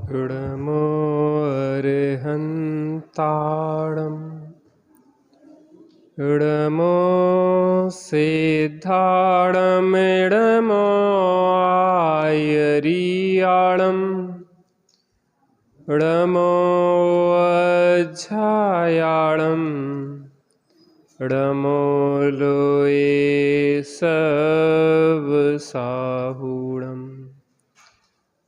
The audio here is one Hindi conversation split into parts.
इडमो अर्हन्ताणम् इडमो सिद्धाणमिडमो आयरियाणम् इडमो अज्झायाणम् इडमो लोये सवसाहूणम्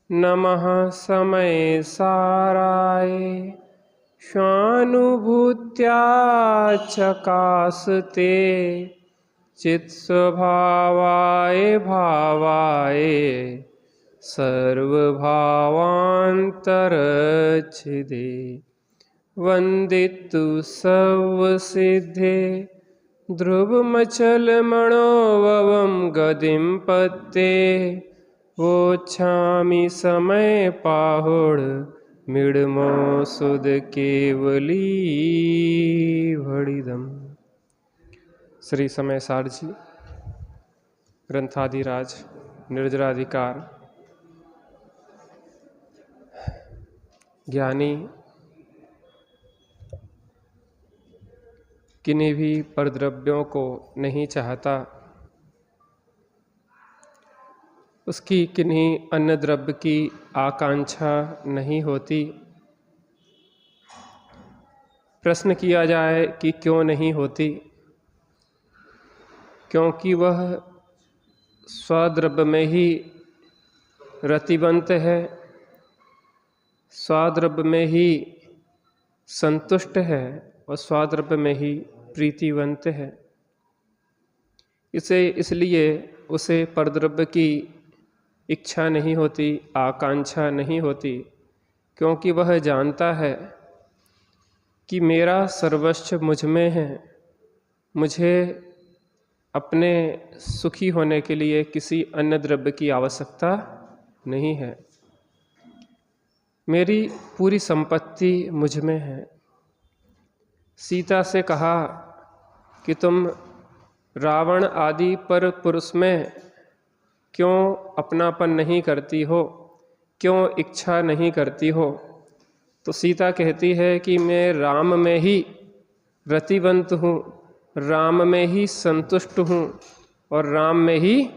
नमः समय साराय स्वानुभूत्या चकासते चित्स्वभावाय भावाय सर्वभावान्तरच्छिदे वन्दितु सर्वसिद्धे ध्रुवमचलमणोभवं गतिं पत्ते वोच्छामि समय पाहुड मिडमो सुद केवली भड़िदम। श्री समय सार जी, ग्रंथाधिराज, निर्जराधिकार, ज्ञानी, किन्हीं भी परद्रव्यों को नहीं चाहता, उसकी किन्हीं अन्य द्रव्य की आकांक्षा नहीं होती। प्रश्न किया जाए कि क्यों नहीं होती? क्योंकि वह स्वद्रव्य में ही रतिवंत है, स्वद्रव्य में ही संतुष्ट है और स्वद्रव्य में ही प्रीतिवंत है। इसलिए उसे परद्रव्य की इच्छा नहीं होती, आकांक्षा नहीं होती, क्योंकि वह जानता है कि मेरा सर्वस्व मुझ में है। मुझे अपने सुखी होने के लिए किसी अन्य द्रव्य की आवश्यकता नहीं है। मेरी पूरी संपत्ति मुझ में है। सीता से कहा कि तुम रावण आदि पर पुरुष में क्यों अपनापन नहीं करती हो, क्यों इच्छा नहीं करती हो? तो सीता कहती है कि मैं राम में ही रतिवंत हूँ, राम में ही संतुष्ट हूँ और राम में ही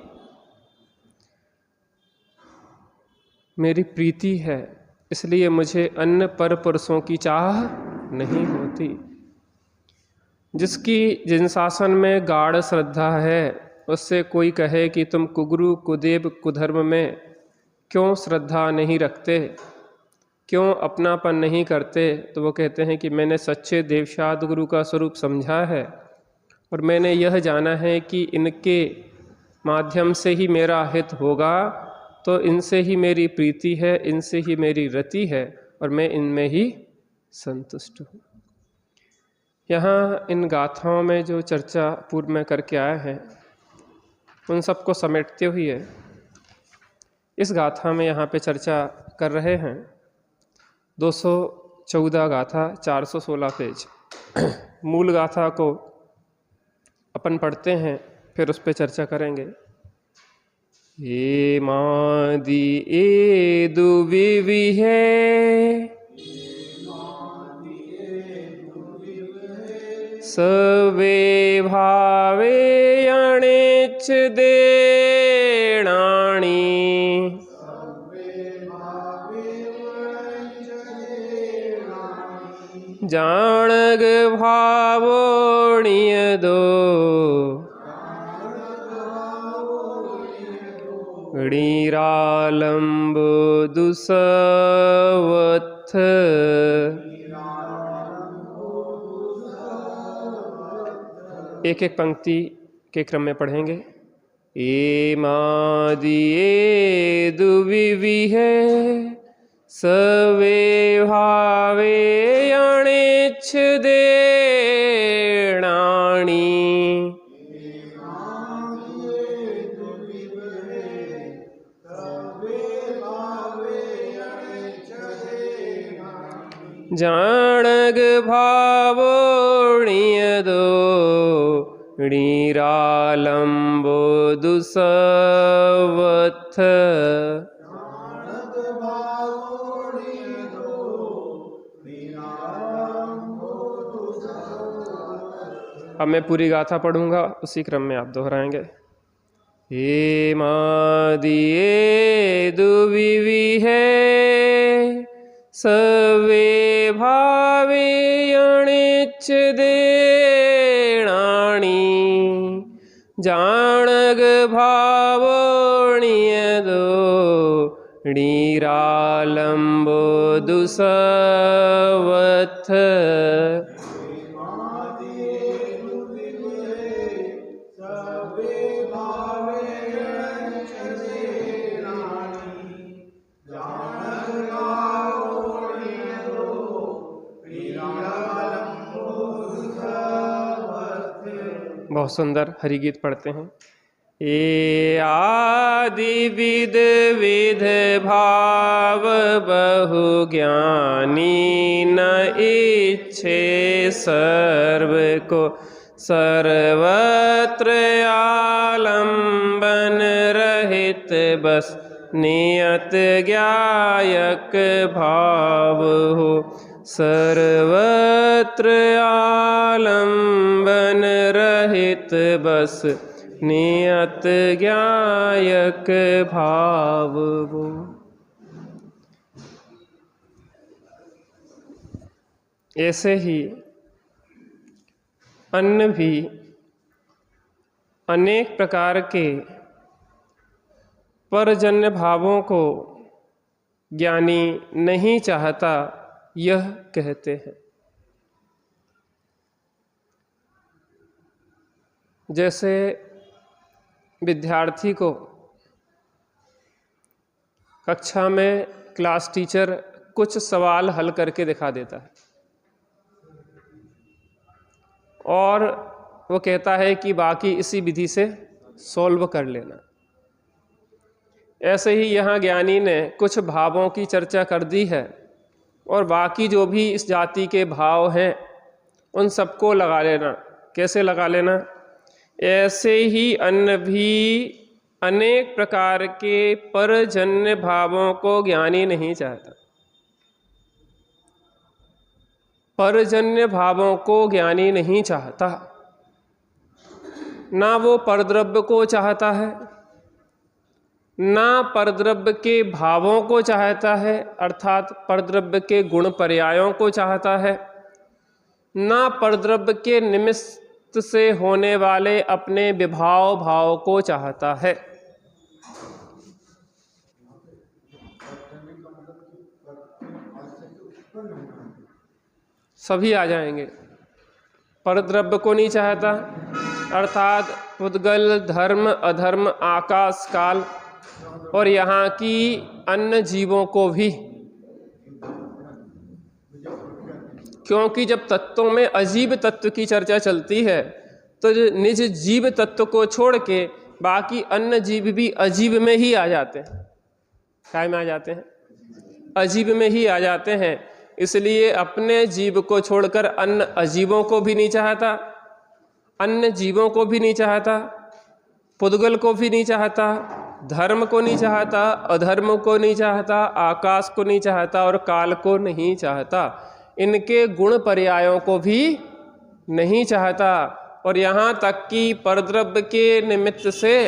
मेरी प्रीति है, इसलिए मुझे अन्य पर पुरुषों की चाह नहीं होती। जिन शासन में गाढ़ श्रद्धा है, उससे कोई कहे कि तुम कुगुरु कुदेव कुधर्म में क्यों श्रद्धा नहीं रखते, क्यों अपनापन नहीं करते, तो वो कहते हैं कि मैंने सच्चे देवशाद गुरु का स्वरूप समझा है और मैंने यह जाना है कि इनके माध्यम से ही मेरा हित होगा, तो इनसे ही मेरी प्रीति है, इनसे ही मेरी रति है और मैं इनमें ही संतुष्ट हूँ। यहाँ इन गाथाओं में जो चर्चा पूर्व में करके आए हैं, उन सबको समेटते हुए इस गाथा में यहाँ पे चर्चा कर रहे हैं। 214 गाथा, 416 पेज। मूल गाथा को अपन पढ़ते हैं, फिर उस पर चर्चा करेंगे। ये मादी ए दुविविहे सवे भावे अणिच देणाणी जानग भावोणिय दो णीरालंब दुसवत्थ एक एक पंक्ति के क्रम में पढ़ेंगे। ए मादी ए दुविविहे सवे भावे अणिच्छ देणाणी जानग भावोणिय दो णीरालंबो दुसवत्थ अब मैं पूरी गाथा पढ़ूंगा, उसी क्रम में आप दोहराएंगे। हे मादिये दुविवि है सवे भावे अणिच देणाणी जानग भावणीय दो निरालंबो दुसवथ बहुत सुंदर हरिगीत पढ़ते हैं। ए आदि विद विध भाव बहु ज्ञानी न इच्छे सर्व को सर्वत्र आलंबन रहित बस नियत ज्ञायक भाव हो सर्वत्र आलंबन रहित बस नियत ज्ञायक भाव वो। ऐसे ही अन्य भी अनेक प्रकार के परजन्य भावों को ज्ञानी नहीं चाहता, यह कहते हैं। जैसे विद्यार्थी को कक्षा में क्लास टीचर कुछ सवाल हल करके दिखा देता है और वो कहता है कि बाकी इसी विधि से सॉल्व कर लेना। ऐसे ही यहाँ ज्ञानी ने कुछ भावों की चर्चा कर दी है और बाकी जो भी इस जाति के भाव हैं उन सबको लगा लेना। कैसे लगा लेना? ऐसे ही अन्य भी अनेक प्रकार के परजन्य भावों को ज्ञानी नहीं चाहता। परजन्य भावों को ज्ञानी नहीं चाहता, ना वो परद्रव्य को चाहता है, ना परद्रव्य के भावों को चाहता है अर्थात परद्रव्य के गुण पर्यायों को चाहता है, ना परद्रव्य के निमित्त से होने वाले अपने विभाव भाव को चाहता है। सभी आ जाएंगे। परद्रव्य को नहीं चाहता अर्थात पुद्गल, धर्म, अधर्म, आकाश, काल और यहाँ की अन्य जीवों को भी, क्योंकि जब तत्वों में अजीब तत्व की चर्चा चलती है तो निज जीव तत्व को छोड़ के बाकी अन्य जीव भी अजीब में ही आ जाते हैं। क्या में आ जाते हैं? अजीब में ही आ जाते हैं। इसलिए अपने जीव को छोड़कर अन्य अजीबों को भी नहीं चाहता, अन्य जीवों को भी नहीं चाहता, पुद्गल को भी नहीं चाहता, धर्म को नहीं चाहता, अधर्म को नहीं चाहता, आकाश को नहीं चाहता और काल को नहीं चाहता, इनके गुण पर्यायों को भी नहीं चाहता। और यहाँ तक कि परद्रव्य के निमित्त से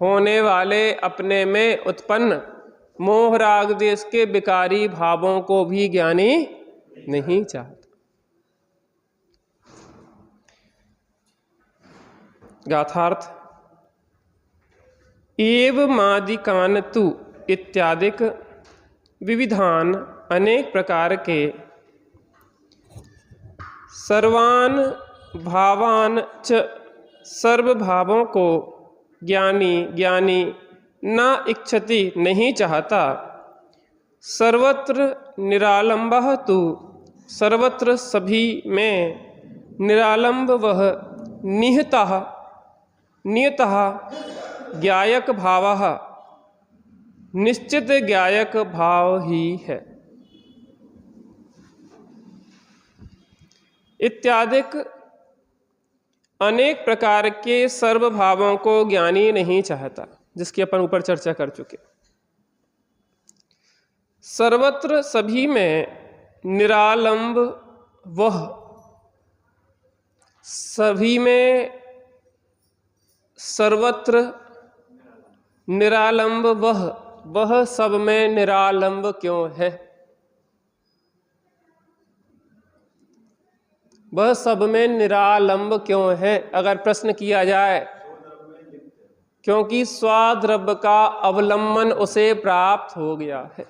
होने वाले अपने में उत्पन्न मोह राग देश के विकारी भावों को भी ज्ञानी नहीं चाहता। गाथार्थ एव मादिकान तु इत्यादिक विविधान अनेक प्रकार के सर्वान भावान च सर्व भावों को ज्ञानी न इच्छति नहीं चाहता। सर्वत्र निरालंबः तु सर्वत्र सभी में निरालंब वह नियतः ज्ञायक भावः निश्चित ज्ञायक भाव ही है। इत्यादिक अनेक प्रकार के सर्व भावों को ज्ञानी नहीं चाहता, जिसकी अपन ऊपर चर्चा कर चुके। सर्वत्र सभी में निरालंब वह, सभी में सर्वत्र निरालंब वह सब में निरालंब क्यों है? वह सब में निरालंब क्यों है अगर प्रश्न किया जाए? क्योंकि स्वाद्रव्य का अवलंबन उसे प्राप्त हो गया है।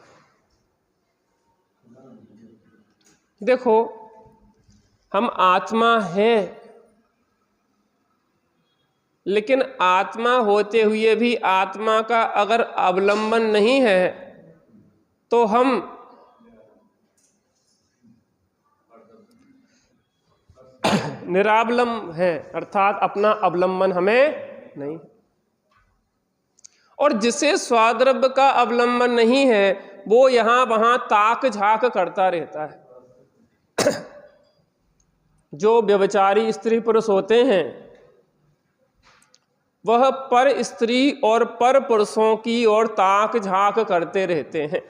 देखो, हम आत्मा हैं, लेकिन आत्मा होते हुए भी आत्मा का अगर अवलंबन नहीं है तो हम निरावलंब हैं, अर्थात अपना अवलंबन हमें नहीं। और जिसे स्वाद्रव्य का अवलंबन नहीं है वो यहां वहां ताक झाक करता रहता है। जो व्यभिचारी स्त्री पुरुष होते हैं वह पर स्त्री और पर पुरुषों की ओर ताक झाक करते रहते हैं।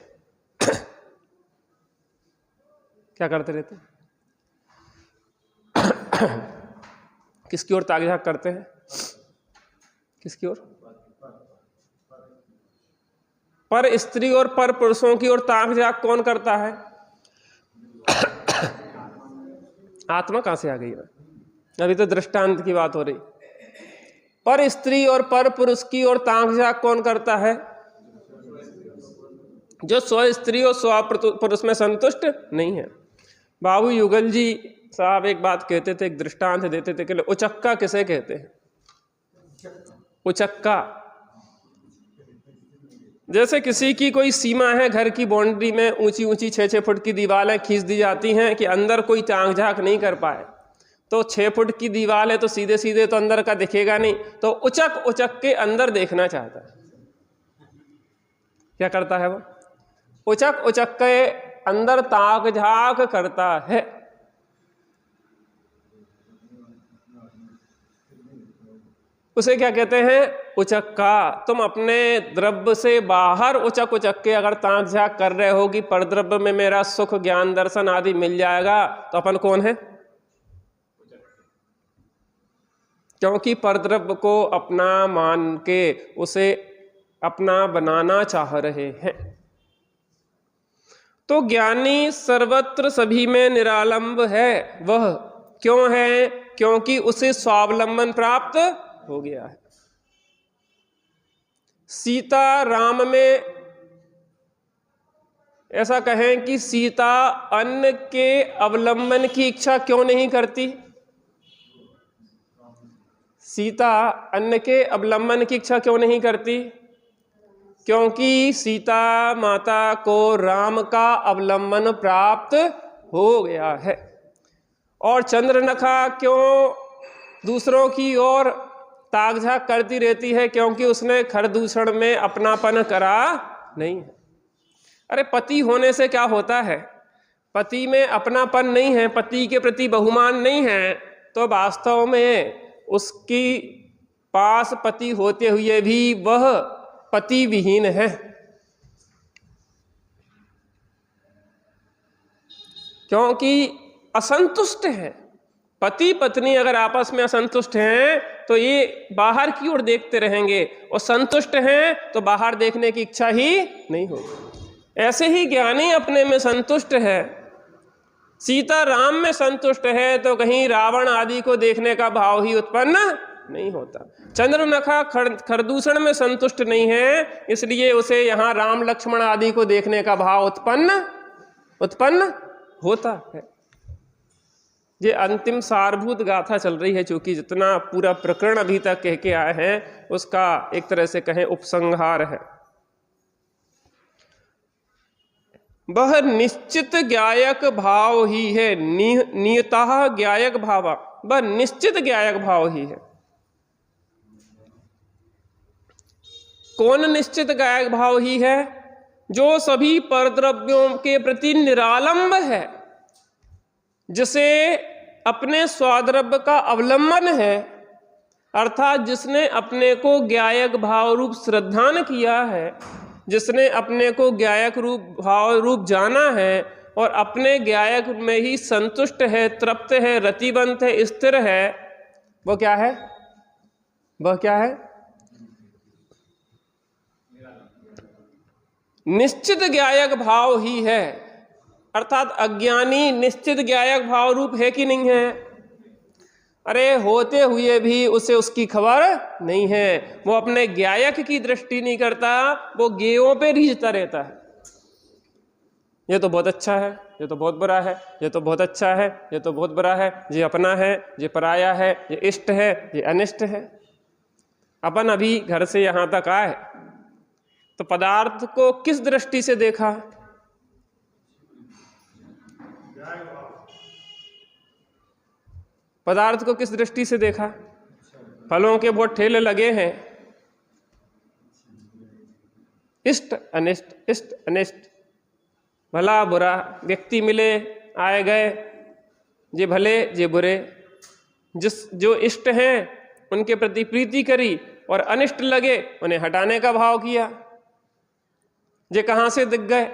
क्या करते रहते हैं? किसकी ओर ताक झाक करते हैं? किसकी ओर? पर स्त्री और पर पुरुषों की ओर ताक झाक कौन करता है? आत्मा कहां से आ गई है? अभी तो दृष्टांत की बात हो रही। पर स्त्री और पर पुरुष की ओर ताक झाक कौन करता है? जो स्व स्त्री और स्व पुरुष में संतुष्ट नहीं है। बाबू युगल जी साहब एक बात कहते थे, एक दृष्टांत देते थे कि उचक्का किसे कहते हैं? उचक्का, जैसे किसी की कोई सीमा है, घर की बाउंड्री में ऊंची ऊंची 6-6 फुट की दीवारें खींच दी जाती हैं कि अंदर कोई ताक झाक नहीं कर पाए। तो 6 फुट की दीवार है तो सीधे सीधे तो अंदर का दिखेगा नहीं, तो उचक उचक के अंदर देखना चाहता है। क्या करता है वो? उचक उचक के अंदर ताक झाक करता है। उसे क्या कहते हैं? उचक्का। तुम अपने द्रव्य से बाहर उचक उचक के अगर ताक झाक कर रहे हो कि परद्रव्य में मेरा सुख ज्ञान दर्शन आदि मिल जाएगा, तो अपन कौन है? क्योंकि परद्रव्य को अपना मान के उसे अपना बनाना चाह रहे हैं। तो ज्ञानी सर्वत्र सभी में निरालंब है। वह क्यों है? क्योंकि उसे स्वावलंबन प्राप्त हो गया है। सीता राम में ऐसा कहें कि सीता अन्न के अवलंबन की इच्छा क्यों नहीं करती? सीता अन्न के अवलंबन की इच्छा क्यों नहीं करती? क्योंकि सीता माता को राम का अवलंबन प्राप्त हो गया है। और चंद्रनखा क्यों दूसरों की ओर ताक झाक करती रहती है? क्योंकि उसने खरदूषण में अपनापन करा नहीं है। अरे पति होने से क्या होता है? पति में अपनापन नहीं है, पति के प्रति बहुमान नहीं है, तो वास्तव में उसकी पास पति होते हुए भी वह पति विहीन है। क्योंकि असंतुष्ट है। पति पत्नी अगर आपस में असंतुष्ट हैं तो ये बाहर की ओर देखते रहेंगे, और संतुष्ट हैं तो बाहर देखने की इच्छा ही नहीं होगी। ऐसे ही ज्ञानी अपने में संतुष्ट है, सीता राम में संतुष्ट है, तो कहीं रावण आदि को देखने का भाव ही उत्पन्न नहीं होता। चंद्रनखा खरदूषण में संतुष्ट नहीं है, इसलिए उसे यहाँ राम लक्ष्मण आदि को देखने का भाव उत्पन्न होता है। ये अंतिम सारभूत गाथा चल रही है, चूंकि जितना पूरा प्रकरण अभी तक कह के आए हैं उसका एक तरह से कहें उपसंहार है। वह निश्चित ज्ञायक भाव ही है। नियतः ज्ञायक भाव, वह निश्चित ज्ञायक भाव ही है। कौन निश्चित ज्ञायक भाव ही है? जो सभी परद्रव्यों के प्रति निरालंब है, जिसे अपने स्वाद्रव्य का अवलंबन है, अर्थात जिसने अपने को ज्ञायक भाव रूप श्रद्धान किया है, जिसने अपने को ज्ञायक रूप भाव रूप जाना है, और अपने ज्ञायक में ही संतुष्ट है, तृप्त है, रतिवंत है, स्थिर है, वो क्या है? वह क्या है? निश्चित ज्ञायक भाव ही है। अर्थात अज्ञानी निश्चित ज्ञायक भाव रूप है कि नहीं है? अरे होते हुए भी उसे उसकी खबर नहीं है। वो अपने ज्ञायक की दृष्टि नहीं करता, वो ज्ञेयों पे रीझता रहता है। ये तो बहुत अच्छा है, ये तो बहुत बुरा है, ये तो बहुत अच्छा है, ये तो बहुत बुरा है, ये अपना है, ये पराया है, ये इष्ट है, ये अनिष्ट है। अपन अभी घर से यहाँ तक आए तो पदार्थ को किस दृष्टि से देखा? पदार्थ को किस दृष्टि से देखा? फलों के बहुत ठेले लगे हैं, इष्ट अनिष्ट, इष्ट अनिष्ट, भला बुरा, व्यक्ति मिले आए गए, ये भले ये बुरे, जो इष्ट हैं उनके प्रति प्रीति करी और अनिष्ट लगे उन्हें हटाने का भाव किया। ये कहाँ से दिख गए?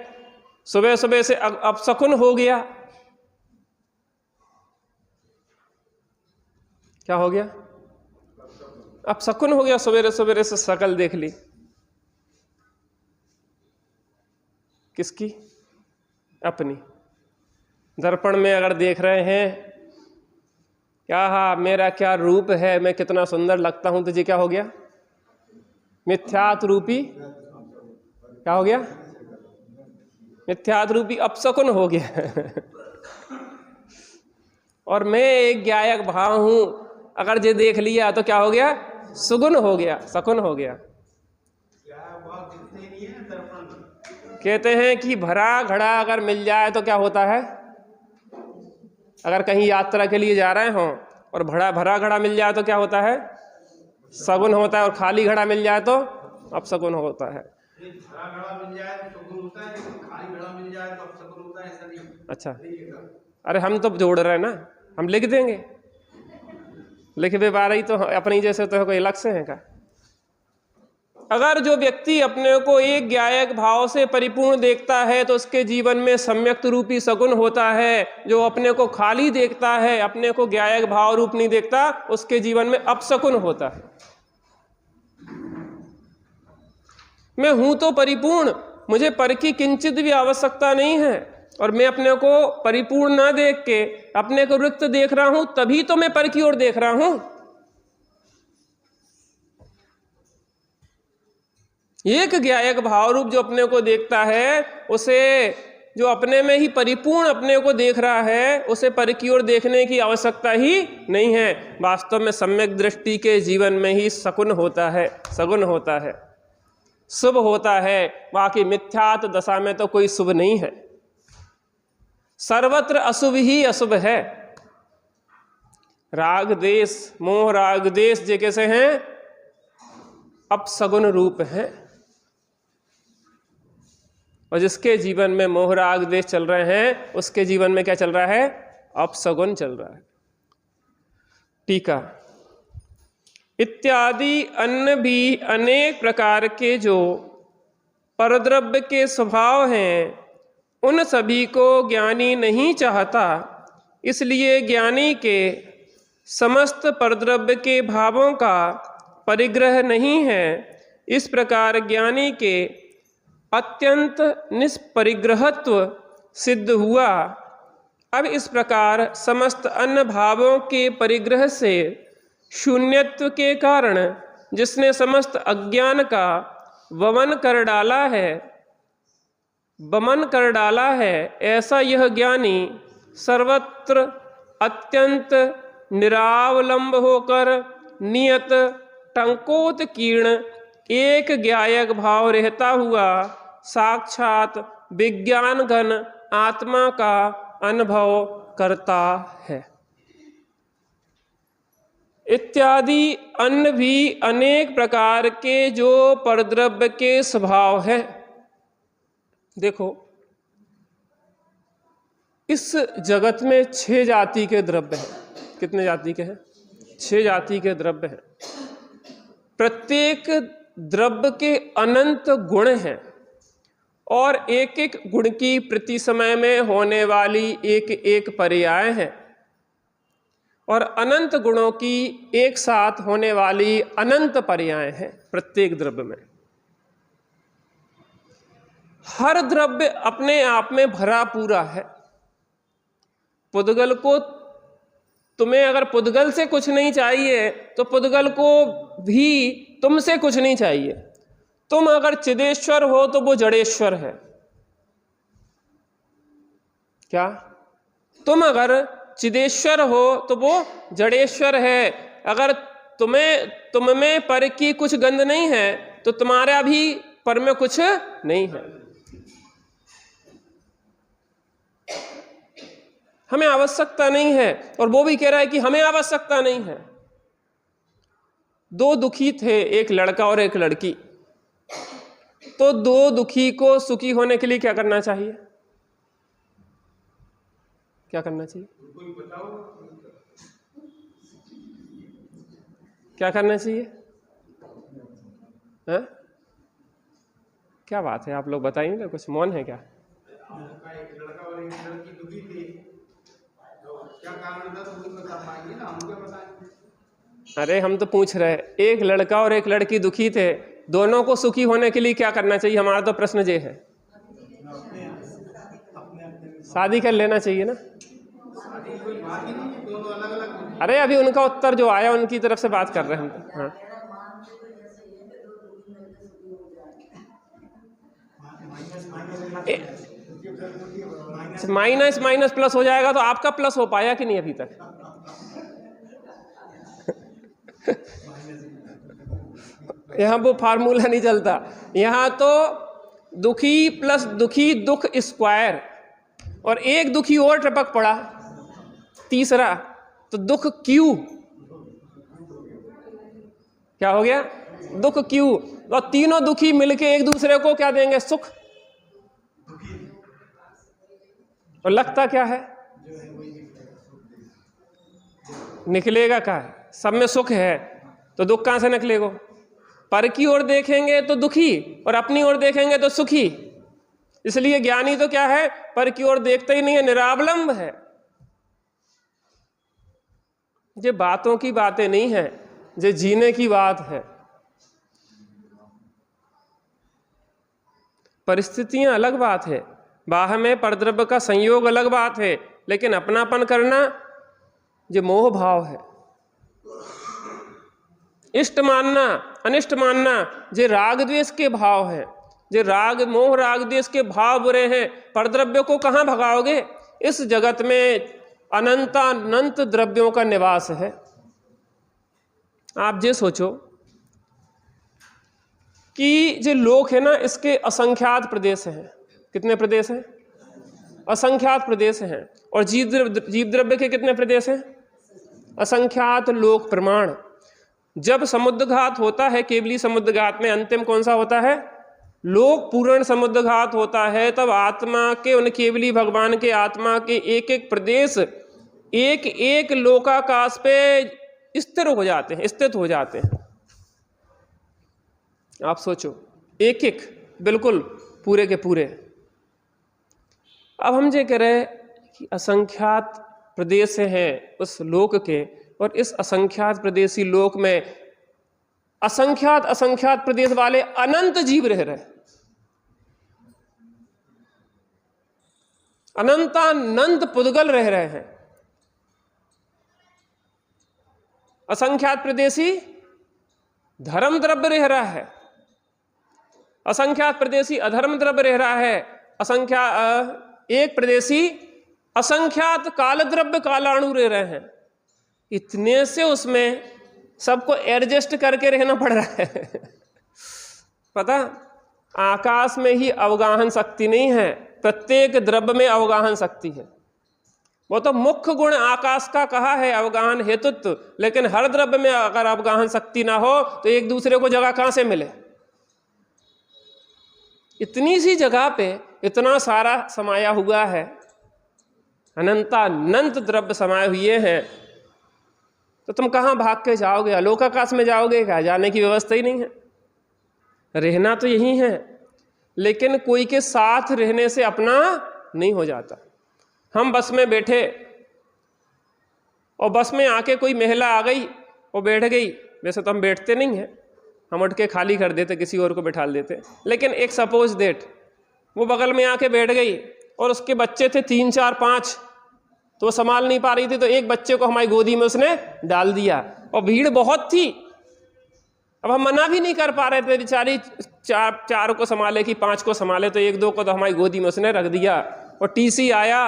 सुबह सुबह से अपशकुन हो गया। क्या हो गया? अपशकुन हो गया। सवेरे सवेरे से शकल देख ली। किसकी? अपनी। दर्पण में अगर देख रहे हैं, क्या हा मेरा क्या रूप है, मैं कितना सुंदर लगता हूं, तो ये क्या हो गया? मिथ्यात रूपी क्या हो गया? मिथ्यात रूपी अपशकुन हो गया। और मैं एक ज्ञायक भाव हूं, अगर ये देख लिया तो क्या हो गया? सुगुन हो गया, शकुन हो गया। कहते हैं कि भरा घड़ा अगर मिल जाए तो क्या होता है? अगर कहीं यात्रा के लिए जा रहे हो और भरा घड़ा मिल जाए तो क्या होता है? सगुन होता है। और खाली घड़ा मिल जाए तो अपशकुन होता है। भरा घड़ा मिल जाए तो सगुन होता है, खाली घड़ा मिल जाए तो अपशकुन होता है, ऐसा नहीं? अच्छा, अरे हम तो जोड़ रहे हैं ना, हम लिख देंगे। लिख भी पा रही तो अपनी जैसे तो कोई लक्ष्य है क्या? अगर जो व्यक्ति अपने को एक ज्ञायक भाव से परिपूर्ण देखता है तो उसके जीवन में सम्यक्त रूपी सगुन होता है। जो अपने को खाली देखता है, अपने को ज्ञायक भाव रूप नहीं देखता, उसके जीवन में अपशकुन होता है। मैं हूं तो परिपूर्ण, मुझे पर की किंचित भी आवश्यकता नहीं है, और मैं अपने को परिपूर्ण ना देख के अपने को रिक्त देख रहा हूं, तभी तो मैं पर की ओर देख रहा हूं। एक ज्ञायक भाव रूप जो अपने को देखता है, उसे जो अपने में ही परिपूर्ण अपने को देख रहा है, उसे पर की ओर देखने की आवश्यकता ही नहीं है। वास्तव में सम्यक दृष्टि के जीवन में ही सकुन होता है, सगुन होता है, शुभ होता है। बाकी मिथ्यात दशा में तो कोई शुभ नहीं है, सर्वत्र अशुभ ही अशुभ है। राग देश, मोह राग देश जे कैसे हैं? अपसगुन रूप है। और जिसके जीवन में मोह राग देश चल रहे हैं, उसके जीवन में क्या चल रहा है? अपसगुन चल रहा है। टीका, इत्यादि अन्य भी अनेक प्रकार के जो परद्रव्य के स्वभाव हैं, उन सभी को ज्ञानी नहीं चाहता। इसलिए ज्ञानी के समस्त परद्रव्य के भावों का परिग्रह नहीं है। इस प्रकार ज्ञानी के अत्यंत निष्परिग्रहत्व सिद्ध हुआ। अब इस प्रकार समस्त अन्य भावों के परिग्रह से शून्यत्व के कारण जिसने समस्त अज्ञान का वमन कर डाला है, ऐसा यह ज्ञानी सर्वत्र अत्यंत निरावलंब होकर नियत टंकोत्कीर्ण एक ज्ञायक भाव रहता हुआ साक्षात विज्ञान घन आत्मा का अनुभव करता है। इत्यादि अन्य भी अनेक प्रकार के जो परद्रव्य के स्वभाव हैं। देखो, इस जगत में 6 जाति के द्रव्य हैं। कितने जाति के हैं? 6 जाति के द्रव्य हैं। प्रत्येक द्रव्य के अनंत गुण हैं और एक एक गुण की प्रति समय में होने वाली एक एक पर्याय है, और अनंत गुणों की एक साथ होने वाली अनंत पर्याय है प्रत्येक द्रव्य में। हर द्रव्य अपने आप में भरा पूरा है। पुद्गल को, तुम्हें अगर पुद्गल से कुछ नहीं चाहिए तो पुद्गल को भी तुमसे कुछ नहीं चाहिए। तुम अगर चिदेश्वर हो तो वो जड़ेश्वर है। क्या? तुम अगर चिदेश्वर हो तो वो जड़ेश्वर है। अगर तुम में पर की कुछ गंध नहीं है तो तुम्हारा भी पर में कुछ नहीं है। हमें आवश्यकता नहीं है, और वो भी कह रहा है कि हमें आवश्यकता नहीं है। दो दुखी थे, एक लड़का और एक लड़की। तो दो दुखी को सुखी होने के लिए क्या करना चाहिए? क्या करना चाहिए? क्या करना चाहिए? है? क्या बात है, आप लोग बताइए ना, कुछ मौन है क्या? एक लड़का और एक लड़की दुखी थी, तो क्या कारण था तो मुझे बता पाएंगे ना, हम क्या बताएं? अरे हम तो पूछ रहे, एक लड़का और एक लड़की दुखी थे, दोनों को सुखी होने के लिए क्या करना चाहिए? हमारा तो प्रश्न ये है। शादी कर लेना चाहिए ना। कोई बात ही नहीं, दोनों अलग अलग। अरे अभी उनका उत्तर जो आया उनकी तरफ से बात कर रहे हैं हम। हाँ, माइनस माइनस प्लस हो जाएगा तो आपका प्लस हो पाया कि नहीं अभी तक? यहां वो फार्मूला नहीं चलता। यहां तो दुखी प्लस दुखी दुख स्क्वायर, और एक दुखी और टपक पड़ा तीसरा, तो दुख क्यू। क्या हो गया? दुख क्यू। और तीनों दुखी मिलके एक दूसरे को क्या देंगे? सुख। और लगता क्या है? निकलेगा क्या है? सब में सुख है तो दुख कहां से निकलेगा? पर की ओर देखेंगे तो दुखी और अपनी ओर देखेंगे तो सुखी। इसलिए ज्ञानी तो क्या है? पर की ओर देखता ही नहीं है, निरावलंब है। ये बातों की बातें नहीं है, ये जीने की बात है। परिस्थितियां अलग बात है, बाह में परद्रव्य का संयोग अलग बात है, लेकिन अपनापन करना ये मोह भाव है। इष्ट मानना अनिष्ट मानना ये राग द्वेष के भाव है। ये राग मोह राग द्वेष के भाव बुरे हैं। परद्रव्य को कहां भगाओगे? इस जगत में अनंतानंत द्रव्यों का निवास है। आप ये सोचो कि जो लोक है ना, इसके असंख्यात प्रदेश हैं। कितने प्रदेश हैं? असंख्यात प्रदेश हैं। और जीव द्रव्य के कितने प्रदेश हैं? असंख्यात लोक प्रमाण। जब समुद्रघात होता है, केवली समुद्रघात में अंतिम कौन सा होता है? लोक पूर्ण समुद्रघात होता है। तब आत्मा के, उन केवली भगवान के आत्मा के एक एक प्रदेश एक एक लोकाकाश पे स्थिर हो जाते हैं, स्थित हो जाते हैं। आप सोचो, एक एक बिल्कुल पूरे के पूरे। अब हम ये कह रहे कि असंख्यात प्रदेश हैं उस लोक के, और इस असंख्यात प्रदेशी लोक में असंख्यात असंख्यात प्रदेश वाले अनंत जीव रह रहे, अनंतानंत पुद्गल रह रहे हैं। असंख्यात प्रदेशी धर्म द्रव्य रह रहा है, असंख्यात प्रदेशी अधर्म द्रव्य रह रहा है, एक प्रदेशी असंख्यात काल द्रव्य कालाणु रह रहे हैं। इतने से उसमें सबको एडजस्ट करके रहना पड़ रहा है। पता, आकाश में ही अवगाहन शक्ति नहीं है, प्रत्येक द्रव्य में अवगाहन शक्ति है। वो तो मुख्य गुण आकाश का कहा है अवगाहन हेतुत्व, लेकिन हर द्रव्य में अगर अवगाहन शक्ति ना हो तो एक दूसरे को जगह कहां से मिले? इतनी सी जगह पे इतना सारा समाया हुआ है, अनंतानंत द्रव्य समाये हुए हैं, तो तुम कहां भाग के जाओगे? अलोकाकाश में जाओगे क्या? जाने की व्यवस्था ही नहीं है। रहना तो यही है। लेकिन कोई के साथ रहने से अपना नहीं हो जाता। हम बस में बैठे और बस में आके कोई महिला आ गई और बैठ गई, वैसे तो हम बैठते नहीं हैं, हम उठ के खाली कर देते, किसी और को बैठा देते, लेकिन एक सपोज दैट वो बगल में आके बैठ गई और उसके बच्चे थे 3 4 5, तो वो संभाल नहीं पा रही थी, तो एक बच्चे को हमारी गोदी में उसने डाल दिया और भीड़ बहुत थी। अब हम मना भी नहीं कर पा रहे थे, बेचारी 4 को संभाले कि 5 को संभाले, तो 1 2 को तो हमारी गोदी में उसने रख दिया। और टीसी आया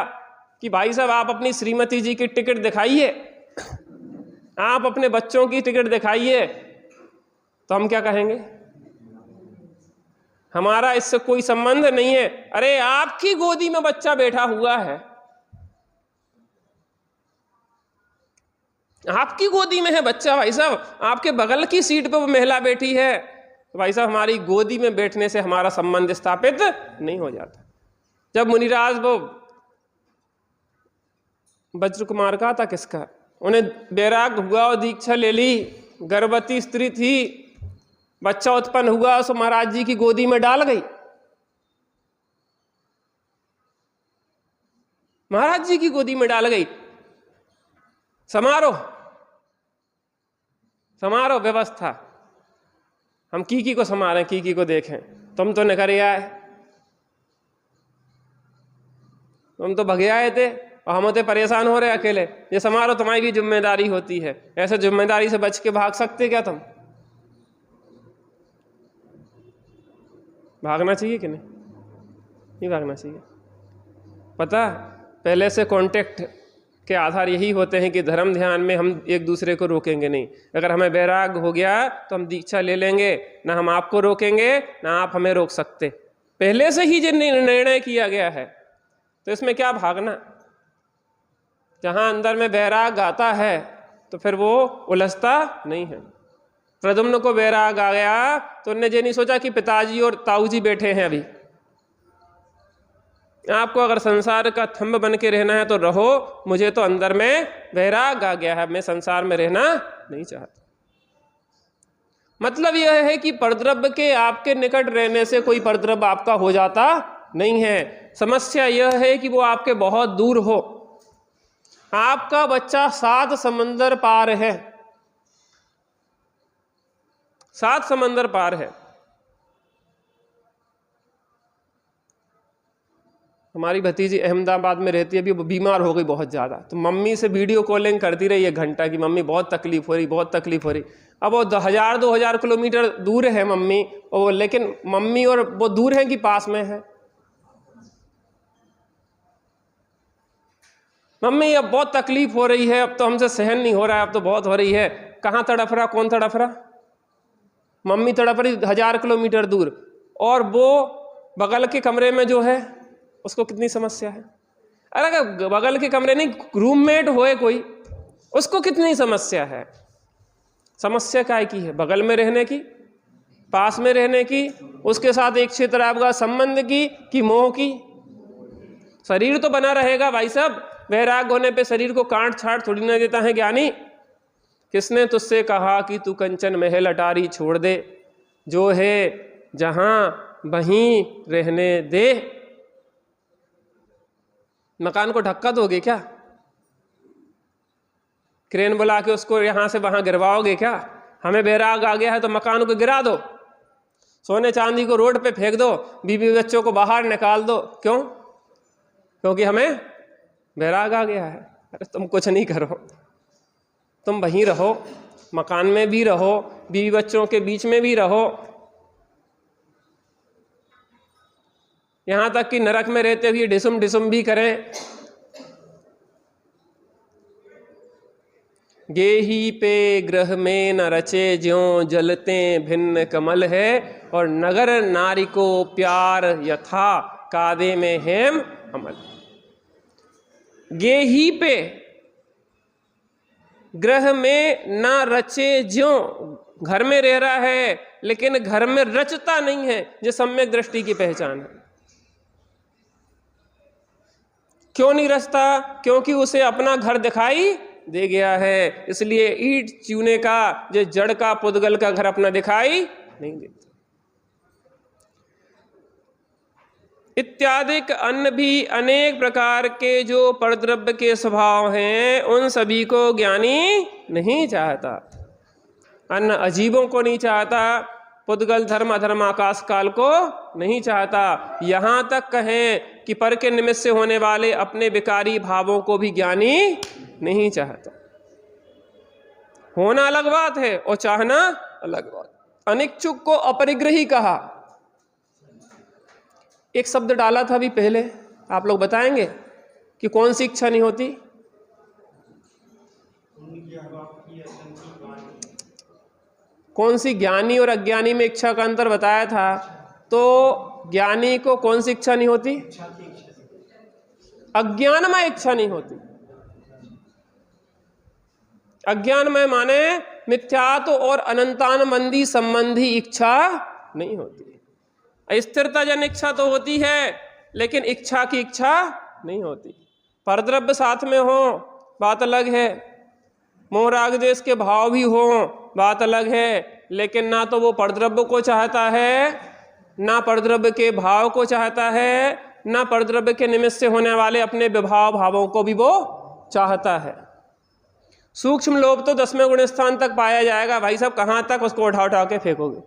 कि भाई साहब आप अपनी श्रीमती जी की टिकट दिखाइए, आप अपने बच्चों की टिकट दिखाइए, तो हम क्या कहेंगे? हमारा इससे कोई संबंध नहीं है। अरे आपकी गोदी में बच्चा बैठा हुआ है, आपकी गोदी में है बच्चा, भाई साहब आपके बगल की सीट पे वो महिला बैठी है, तो भाई साहब हमारी गोदी में बैठने से हमारा संबंध स्थापित नहीं हो जाता। जब मुनिराज वो वज्र कुमार का था किसका, उन्हें वैराग हुआ और दीक्षा ले ली, गर्भवती स्त्री थी, बच्चा उत्पन्न हुआ, सो महाराज जी की गोदी में डाल गई। महाराज जी की गोदी में डाल गई। समारोह समारोह व्यवस्था, हम की को संभालें, की को देखें, तुम तो निकल आए, तुम तो भगे आए थे और हम होते परेशान हो रहे अकेले। ये समारोह तुम्हारी भी जिम्मेदारी होती है, ऐसे जिम्मेदारी से बच के भाग सकते क्या तुम? भागना चाहिए कि नहीं भागना चाहिए? पता पहले से कांटेक्ट के आधार यही होते हैं कि धर्म ध्यान में हम एक दूसरे को रोकेंगे नहीं। अगर हमें वैराग हो गया तो हम दीक्षा ले लेंगे, ना हम आपको रोकेंगे ना आप हमें रोक सकते। पहले से ही जो निर्णय किया गया है, तो इसमें क्या भागना? जहां अंदर में वैराग आता है तो फिर वो उलझता नहीं है। प्रद्युम्न को वैराग आ गया तो उन्होंने ये नहीं सोचा कि पिताजी और ताऊ जी बैठे हैं अभी। आपको अगर संसार का थंब बन के रहना है तो रहो, मुझे तो अंदर में वैराग आ गया है, मैं संसार में रहना नहीं चाहता। मतलब यह है कि परद्रव्य के आपके निकट रहने से कोई परद्रव्य आपका हो जाता नहीं है। समस्या यह है कि वो आपके बहुत दूर हो। आपका बच्चा 7 समंदर पार है, 7 समंदर पार है। हमारी भतीजी अहमदाबाद में रहती है, अभी वो बीमार हो गई बहुत ज़्यादा, तो मम्मी से वीडियो कॉलिंग करती रही 1 घंटा कि मम्मी बहुत तकलीफ हो रही, बहुत तकलीफ हो रही। अब वो 1000-2000 किलोमीटर दूर है मम्मी, और लेकिन मम्मी और वो दूर है कि पास में है? मम्मी अब बहुत तकलीफ हो रही है, अब तो हमसे सहन नहीं हो रहा है, अब तो बहुत हो रही है। कहाँ तड़फ रहा? कौन तड़फ रहा? मम्मी तड़फ रही 1000 किलोमीटर दूर, और वो बगल के कमरे में जो है उसको कितनी समस्या है। अरे अगर बगल के कमरे नहीं, रूममेट होए कोई, उसको कितनी समस्या है। समस्या काय की है? बगल में रहने की, पास में रहने की, उसके साथ एक क्षेत्र आपका संबंध की कि मोह की। शरीर तो बना रहेगा भाई साहब, वैराग होने पे शरीर को काट छाट थोड़ी ना देता है ज्ञानी। किसने तुझसे कहा कि तू कंचन महल अटारी छोड़ दे, जो है जहां वहीं रहने दे। मकान को ढक्का दोगे क्या? क्रेन बुला के उसको यहां से वहां गिरवाओगे क्या? हमें वैराग आ गया है तो मकान को गिरा दो, सोने चांदी को रोड पे फेंक दो, बीवी बच्चों को बाहर निकाल दो। क्यों? क्योंकि हमें वैराग आ गया है। अरे तुम कुछ नहीं करो, तुम वहीं रहो, मकान में भी रहो, बीवी बच्चों के बीच में भी रहो, यहां तक कि नरक में रहते हुए डिसुम डिसुम भी करें। गेही पे ग्रह में न रचे ज्यों जलते भिन्न कमल है, और नगर नारी को प्यार यथा कादे में हेम अमल। गेही पे ग्रह में न रचे ज्यों, घर में रह रहा है लेकिन घर में रचता नहीं है, जो सम्यक दृष्टि की पहचान है। क्यों नहीं रचता? क्योंकि उसे अपना घर दिखाई दे गया है। इसलिए ईट चूने का, जो जड़ का पुद्गल का घर अपना दिखाई नहीं देता। इत्यादिक अन्य भी अनेक प्रकार के जो परद्रव्य के स्वभाव हैं उन सभी को ज्ञानी नहीं चाहता। अन्य अजीबों को नहीं चाहता, पुद्गल धर्म अधर्म आकाश काल को नहीं चाहता। यहाँ तक कहें कि पर के निमित्त से होने वाले अपने विकारी भावों को भी ज्ञानी नहीं चाहता। होना अलग बात है और चाहना अलग बात। अनिच्छुक को अपरिग्रही कहा। एक शब्द डाला था अभी पहले, आप लोग बताएंगे कि कौन सी इच्छा नहीं होती? कौन सी? ज्ञानी और अज्ञानी में इच्छा का अंतर बताया था। तो ज्ञानी को कौन सी इच्छा नहीं होती? अज्ञानमय इच्छा नहीं होती। अज्ञानमय माने मिथ्यात्व और अनंतानंदी संबंधी इच्छा नहीं होती। स्थिरता जन इच्छा तो होती है, लेकिन इच्छा की इच्छा नहीं होती। परद्रव्य साथ में हो बात अलग है, मोह राग द्वेष के भाव भी हो बात अलग है, लेकिन ना तो वो परद्रव्य को चाहता है, ना परद्रव्य के भाव को चाहता है, ना परद्रव्य के निमित्त से होने वाले अपने विभाव भावों को भी वो चाहता है। सूक्ष्म लोभ तो 10वें गुण स्थान तक पाया जाएगा। भाई साहब कहाँ तक उसको उठा उठा के फेंकोगे?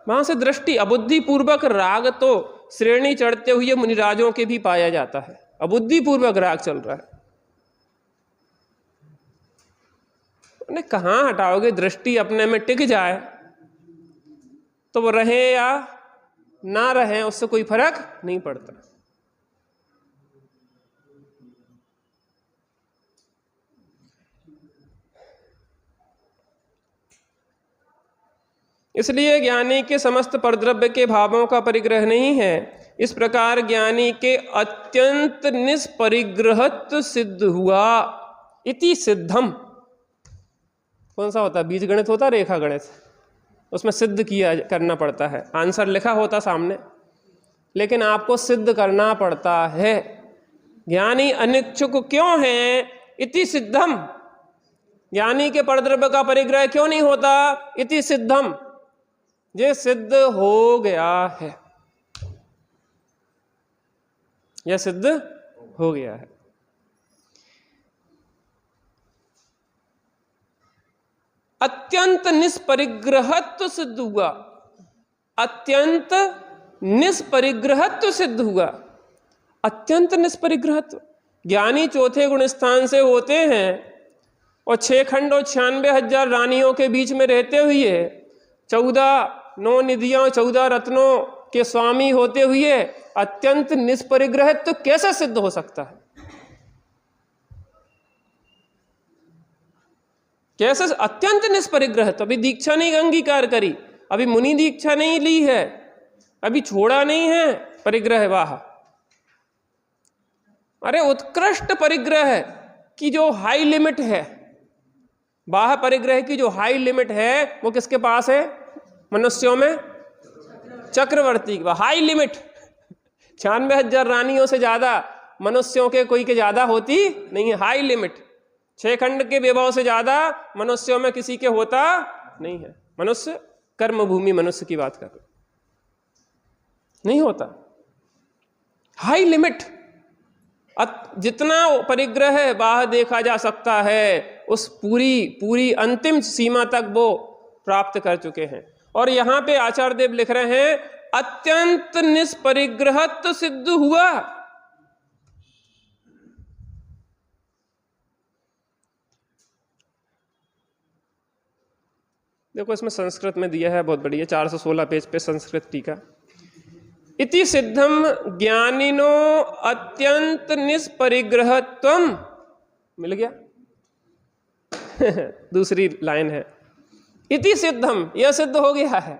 वहां से दृष्टि अबुद्धिपूर्वक राग तो श्रेणी चढ़ते हुए मुनिराजों के भी पाया जाता है। अबुद्धिपूर्वक राग चल रहा है, उन्हें कहाँ हटाओगे? दृष्टि अपने में टिक जाए तो वो रहे या ना रहे उससे कोई फर्क नहीं पड़ता। इसलिए ज्ञानी के समस्त परद्रव्य के भावों का परिग्रह नहीं है। इस प्रकार ज्ञानी के अत्यंत निष्परिग्रहत्व सिद्ध हुआ। इति सिद्धम कौन सा होता? बीज गणित होता, रेखा गणित, उसमें सिद्ध किया करना पड़ता है। आंसर लिखा होता सामने, लेकिन आपको सिद्ध करना पड़ता है। ज्ञानी अनिच्छुक क्यों है? इति सिद्धम। ज्ञानी के परद्रव्य का परिग्रह क्यों नहीं होता? इति सिद्धम, ये सिद्ध हो गया है, यह सिद्ध हो गया है। अत्यंत निष्परिग्रहत्व सिद्ध हुआ। अत्यंत निष्परिग्रहत्व सिद्ध हुआ। अत्यंत निष्परिग्रहत्व। ज्ञानी चौथे गुण स्थान से होते हैं और 6 खंड और 96,000 रानियों के बीच में रहते हुए 14 9 निधियों 14 रत्नों के स्वामी होते हुए अत्यंत निष्परिग्रहित तो कैसे सिद्ध हो सकता है? कैसे अत्यंत निष्परिग्रहित? अभी दीक्षा नहीं अंगीकार करी, अभी मुनि दीक्षा नहीं ली है, अभी छोड़ा नहीं है परिग्रह वाह। अरे उत्कृष्ट परिग्रह की जो हाई लिमिट है, बाह्य परिग्रह की जो हाई लिमिट है वो किसके पास है? मनुष्यों में चक्रवर्ती की हाई लिमिट। 96,000 रानियों से ज्यादा मनुष्यों के कोई के ज्यादा होती नहीं है। हाई लिमिट 6 खंड के विभव से ज्यादा मनुष्यों में किसी के होता नहीं है। मनुष्य कर्म भूमि मनुष्य की बात कर रहे, नहीं होता। हाई लिमिट जितना परिग्रह बाह्य देखा जा सकता है उस पूरी अंतिम सीमा तक वो प्राप्त कर चुके हैं। और यहां पे आचार्य देव लिख रहे हैं अत्यंत निष्परिग्रहत्व सिद्ध हुआ। देखो इसमें संस्कृत में दिया है, बहुत बढ़िया, 416 पेज पे संस्कृत टीका। इति सिद्धम ज्ञानिनो अत्यंत निष्परिग्रहत्वम, मिल गया दूसरी लाइन है इति सिद्धम, यह सिद्ध हो गया है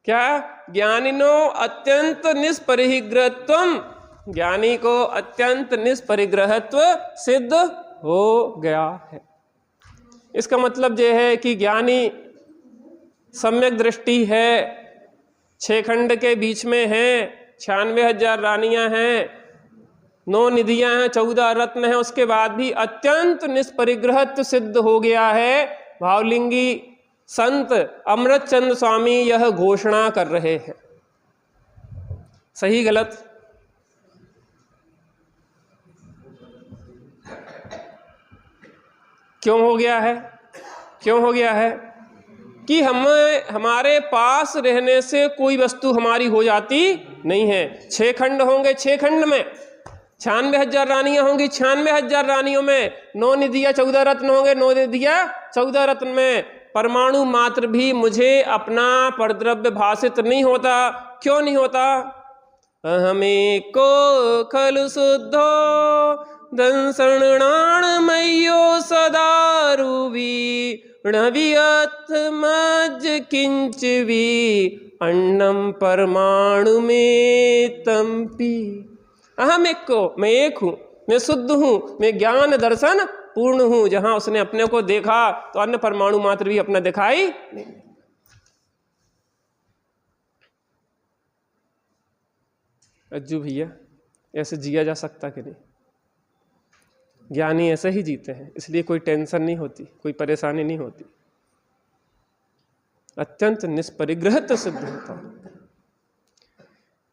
क्या? ज्ञानिनो अत्यंत निष्परिग्रहत्वम, ज्ञानी को अत्यंत निष्परिग्रहत्व सिद्ध हो गया है। इसका मतलब यह है कि ज्ञानी सम्यक दृष्टि है, 6 खंड के बीच में है, 96,000 रानियां हैं, 9 निधियां हैं, 14 रत्न हैं, उसके बाद भी अत्यंत निष्परिग्रहत्व सिद्ध हो गया है। भावलिंगी संत अमृत चंद स्वामी यह घोषणा कर रहे हैं। सही गलत? क्यों हो गया है? क्यों हो गया है कि हमारे पास रहने से कोई वस्तु हमारी हो जाती नहीं है। 6 खंड होंगे, 6 खंड में 96,000 रानियां होंगी, 96,000 रानियों में 9 निधियां 14 रत्न होंगे, 9 निधियां 14 रत्न में परमाणु मात्र भी मुझे अपना परद्रव्य भाषित नहीं होता। क्यों नहीं होता? अहमे को खलु शुद्धो दंसणाणमयो सदारुवी णवियथ मज किंचवी अन्नम परमाणु में तंपी। अहम एक को, मैं एक हूँ, मैं शुद्ध हूँ, मैं ज्ञान दर्शन पूर्ण हूँ। जहां उसने अपने को देखा तो अन्य परमाणु मात्र भी अपना दिखाई नहीं। अज्जू भैया, ऐसे जिया जा सकता कि नहीं? ज्ञानी ऐसे ही जीते हैं, इसलिए कोई टेंशन नहीं होती, कोई परेशानी नहीं होती, अत्यंत निष्परिग्रहित सिद्ध होता है।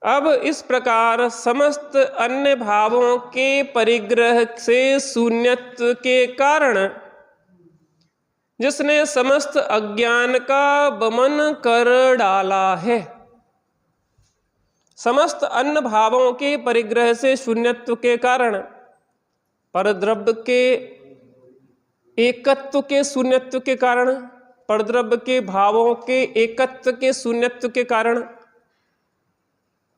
अब इस प्रकार समस्त अन्य भावों के परिग्रह से शून्यत्व के कारण जिसने समस्त अज्ञान का वमन कर डाला है, समस्त अन्य भावों के परिग्रह से शून्यत्व के कारण परद्रव्य के एकत्व के शून्यत्व के कारण, परद्रव्य के भावों के एकत्व के शून्यत्व के कारण,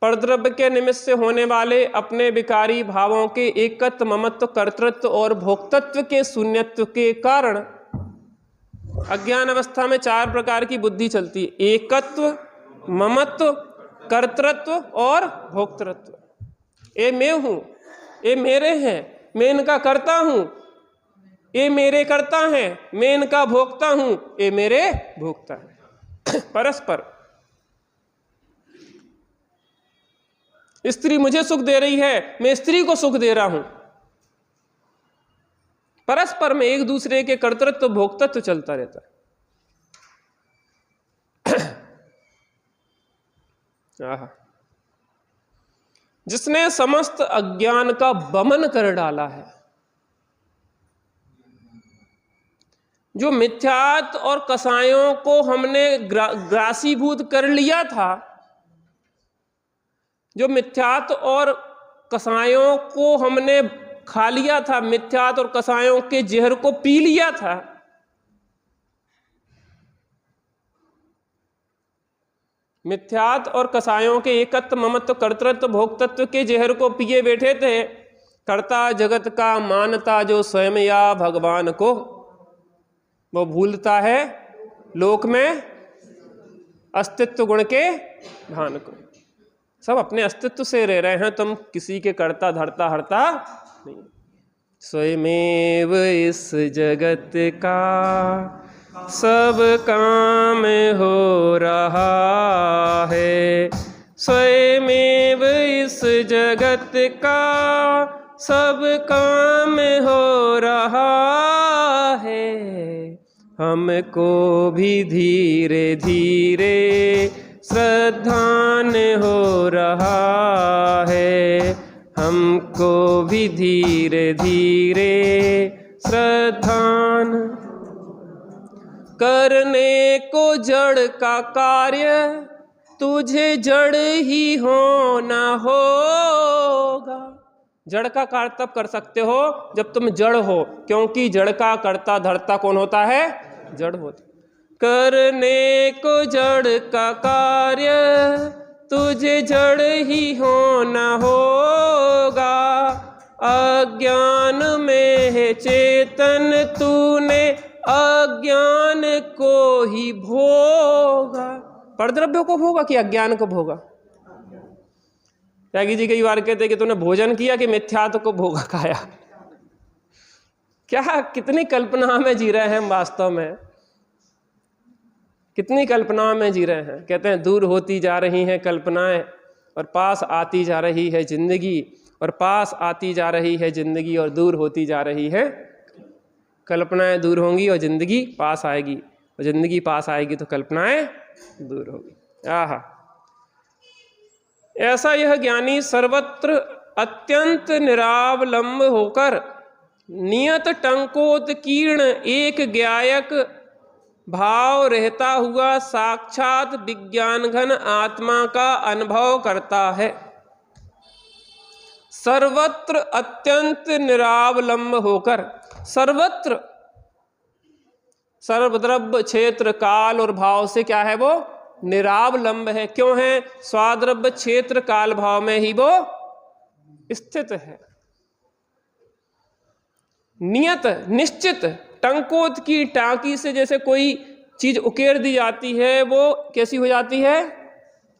परद्रव्य के निमित्त से होने वाले अपने विकारी भावों के एकत्व, ममत्व, कर्तृत्व और भोक्तत्व के शून्यत्व के कारण अज्ञान अवस्था में 4 प्रकार की बुद्धि चलती है: एकत्व, ममत्व, कर्तृत्व और भोक्तृत्व। ये मैं हूं, ये मेरे हैं, मैं इनका करता हूं, ये मेरे करता है, मैं इनका भोगता हूं, ये मेरे भोगता है। परस्पर स्त्री मुझे सुख दे रही है, मैं स्त्री को सुख दे रहा हूं। परस्पर में एक दूसरे के कर्तृत्व भोक्तत्व चलता रहता है। जिसने समस्त अज्ञान का वमन कर डाला है, जो मिथ्यात और कसायों को हमने ग्रासीभूत कर लिया था, जो मिथ्यात और कसायों को हमने खा लिया था, मिथ्यात और कसायों के जहर को पी लिया था, मिथ्यात और कसायों के एकत्व, ममत्व, कर्तृत्व, भोक्तत्व के जहर को पिए बैठे थे। कर्ता जगत का मानता जो स्वयं या भगवान को, वो भूलता है लोक में अस्तित्व गुण के भान को। सब अपने अस्तित्व से रह रहे हैं, तुम किसी के कर्ता धर्ता हरता नहीं। स्वयमेव इस जगत का सब काम हो रहा है, स्वयमेव इस जगत का सब काम हो रहा है। हमको भी धीरे धीरे श्रद्धान हो रहा है, हमको भी धीरे धीरे श्रद्धान करने को जड़ का कार्य तुझे जड़ ही होना होगा। जड़ का कार्य तब कर सकते हो जब तुम जड़ हो, क्योंकि जड़ का कर्ता धर्ता कौन होता है? जड़ होता। करने को जड़ का कार्य तुझे जड़ ही होना होगा। अज्ञान में है चेतन, तूने अज्ञान को ही भोगा। परद्रव्यों को भोगा कि अज्ञान को भोगा? त्यागी जी कई बार कहते कि तूने भोजन किया कि मिथ्यात्व को भोगा खाया। क्या कितनी कल्पना में जी रहे हैं हम, वास्तव में कितनी कल्पना में जी रहे हैं। कहते हैं दूर होती जा रही हैं कल्पनाएं और पास आती जा रही है जिंदगी, और पास आती जा रही है जिंदगी और दूर होती जा रही है। कल्पनाएं दूर होंगी और जिंदगी पास आएगी, और जिंदगी पास आएगी तो कल्पनाएं दूर होगी। आहा, ऐसा यह ज्ञानी सर्वत्र अत्यंत निरावलंब होकर नियत टंकोत्कीर्ण एक ज्ञायक भाव रहता हुआ साक्षात विज्ञान घन आत्मा का अनुभव करता है। सर्वत्र अत्यंत निरावलंब होकर, सर्वत्र सर्वद्रव्य क्षेत्र काल और भाव से क्या है वो निरावलंब है। क्यों है? स्वाद्रव्य क्षेत्र काल भाव में ही वो स्थित है। नियत निश्चित, टंकोत की टांकी से जैसे कोई चीज उकेर दी जाती है, वो कैसी हो जाती है?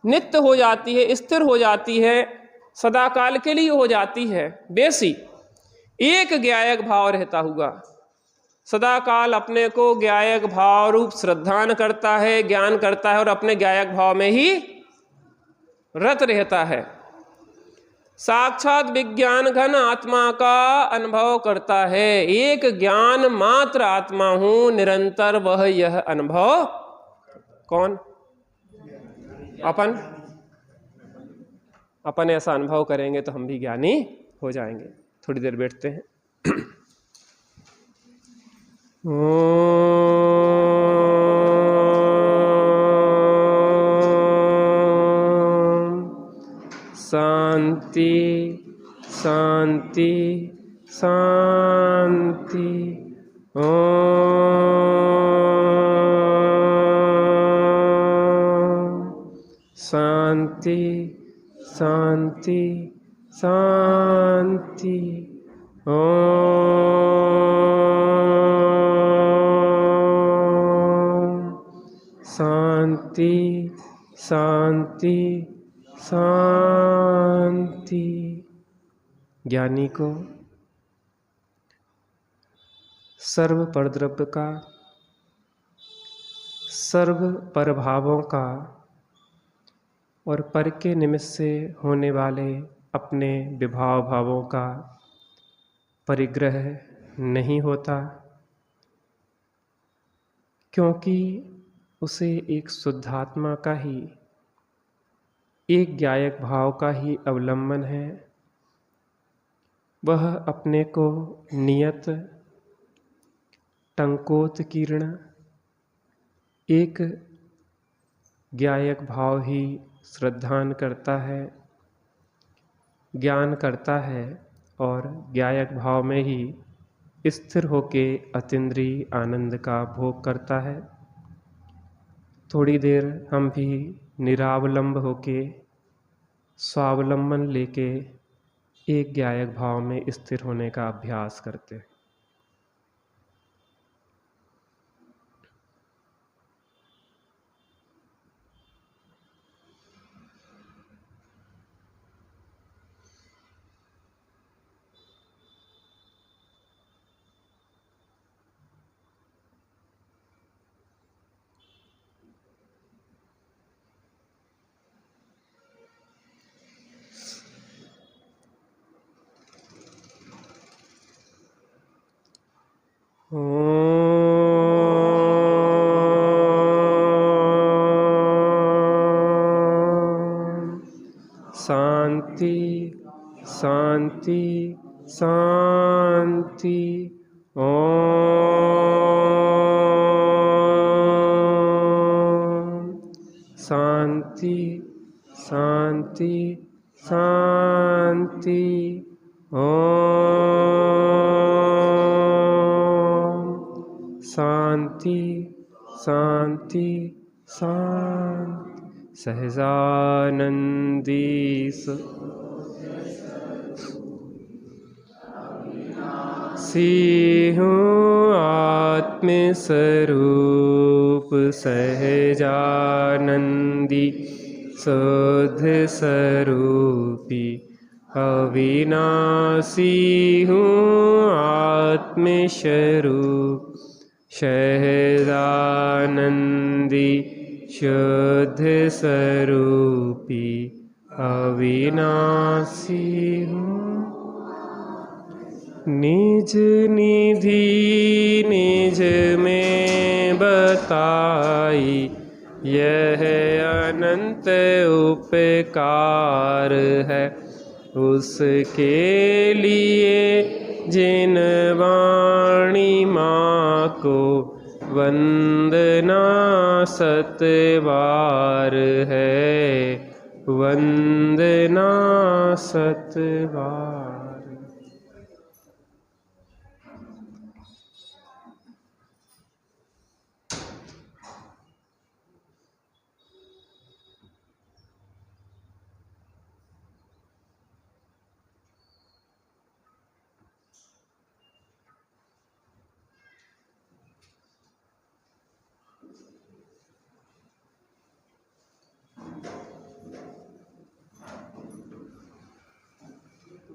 नित्य हो जाती है, स्थिर हो जाती है, सदा काल के लिए हो जाती है। बेसी एक ज्ञायक भाव रहता हुआ सदा काल अपने को ज्ञायक भाव रूप श्रद्धान करता है, ज्ञान करता है और अपने ज्ञायक भाव में ही रत रहता है। साक्षात विज्ञान घन आत्मा का अनुभव करता है। एक ज्ञान मात्र आत्मा हूं, निरंतर वह यह अनुभव। कौन? अपन ऐसा अनुभव करेंगे तो हम भी ज्ञानी हो जाएंगे। थोड़ी देर बैठते हैं। शांति शांति शांति। शांति शांति शांति। शांति शांति शांति। ज्ञानी को सर्व परद्रव्य का, सर्व परभावों का और पर के निमित्त से होने वाले अपने विभाव भावों का परिग्रह नहीं होता, क्योंकि उसे एक शुद्धात्मा का ही, एक ज्ञायक भाव का ही अवलंबन है। वह अपने को नियत टंकोत्कीर्ण एक ज्ञायक भाव ही श्रद्धान करता है, ज्ञान करता है और ज्ञायक भाव में ही स्थिर होके अतीन्द्रिय आनंद का भोग करता है। थोड़ी देर हम भी निरावलंब होके स्वावलंबन लेके एक ज्ञायक भाव में स्थिर होने का अभ्यास करते हैं। शांति शांति शांति। ओम शांति शांति शांति। ओम शांति शांति शांति। सहजानंदी सिंहूँ आत्मस्वरूप सहजानंदी शुद्ध स्वरूपी अविनाशी हूँ आत्मस्वरूप सहजानंदी शुद्ध स्वरूपी अविनाशी हूँ। निज निधि निज में बताई यह अनंत उपकार है। उसके लिए जिन वाणी माँ को वंदना 7 बार है, वंदना 7 बार।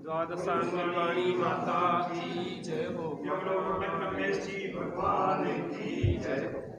द्वादशांगवाणी माता की जय हो। भगवान की जय हो।